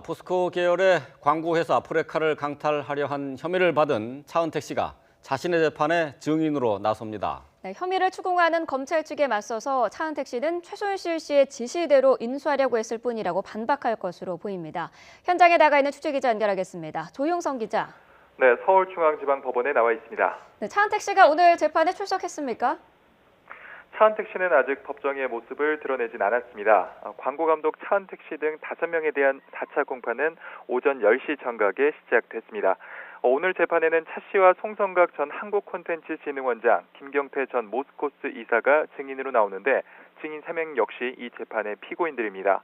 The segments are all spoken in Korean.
포스코 계열의 광고회사 포레카를 강탈하려 한 혐의를 받은 차은택 씨가 자신의 재판에 증인으로 나섭니다. 네, 혐의를 추궁하는 검찰 측에 맞서서 차은택 씨는 최순실 씨의 지시대로 인수하려고 했을 뿐이라고 반박할 것으로 보입니다. 현장에 나가 있는 취재기자 연결하겠습니다. 조용성 기자. 네, 서울중앙지방법원에 나와 있습니다. 네, 차은택 씨가 오늘 재판에 출석했습니까? 차은택 씨는 아직 법정의 모습을 드러내진 않았습니다. 광고감독 차은택 씨 등 5명에 대한 4차 공판은 오전 10시 정각에 시작됐습니다. 오늘 재판에는 차 씨와 송성각 전 한국콘텐츠진흥원장, 김경태 전 모스코스 이사가 증인으로 나오는데 증인 3명 역시 이 재판의 피고인들입니다.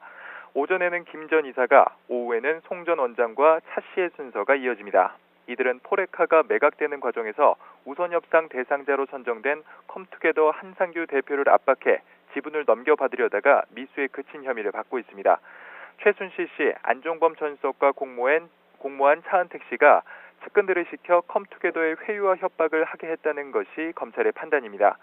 오전에는 김 전 이사가, 오후에는 송 전 원장과 차 씨의 순서가 이어집니다. 이들은 포레카가 매각되는 과정에서 우선협상 대상자로 선정된 컴투게더 한상규 대표를 압박해 지분을 넘겨받으려다가 미수에 그친 혐의를 받고 있습니다. 최순실 씨, 안종범 전 수석과 공모한 차은택 씨가 측근들을 시켜 컴투게더의 회유와 협박을 하게 했다는 것이 검찰의 판단입니다.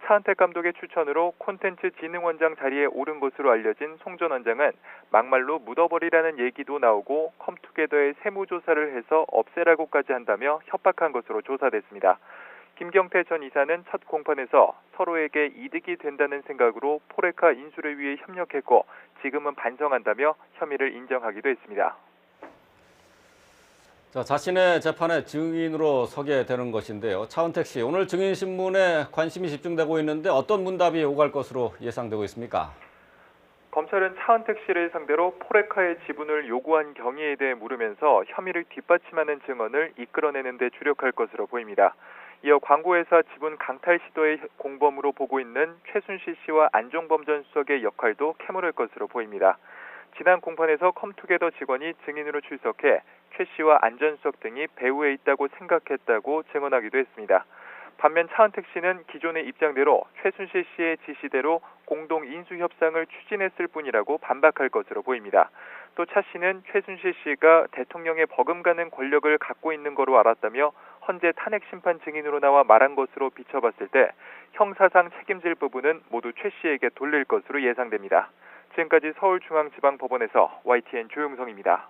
차은택 감독의 추천으로 콘텐츠진흥원장 자리에 오른 것으로 알려진 송 전 원장은 막말로 묻어버리라는 얘기도 나오고 컴투게더의 세무조사를 해서 없애라고까지 한다며 협박한 것으로 조사됐습니다. 김경태 전 이사는 첫 공판에서 서로에게 이득이 된다는 생각으로 포레카 인수를 위해 협력했고 지금은 반성한다며 혐의를 인정하기도 했습니다. 자신의 재판에 증인으로 서게 되는 것인데요. 차은택 씨, 오늘 증인 신문에 관심이 집중되고 있는데 어떤 문답이 오갈 것으로 예상되고 있습니까? 검찰은 차은택 씨를 상대로 포레카의 지분을 요구한 경위에 대해 물으면서 혐의를 뒷받침하는 증언을 이끌어내는 데 주력할 것으로 보입니다. 이어 광고회사 지분 강탈 시도의 공범으로 보고 있는 최순실 씨와 안종범 전 수석의 역할도 캐물을 것으로 보입니다. 지난 공판에서 컴투게더 직원이 증인으로 출석해 최 씨와 안 전 수석 등이 배후에 있다고 생각했다고 증언하기도 했습니다. 반면 차은택 씨는 기존의 입장대로 최순실 씨의 지시대로 공동 인수 협상을 추진했을 뿐이라고 반박할 것으로 보입니다. 또 차 씨는 최순실 씨가 대통령의 버금가는 권력을 갖고 있는 거로 알았다며 헌재 탄핵 심판 증인으로 나와 말한 것으로 비춰봤을 때 형사상 책임질 부분은 모두 최 씨에게 돌릴 것으로 예상됩니다. 지금까지 서울중앙지방법원에서 YTN 조용성입니다.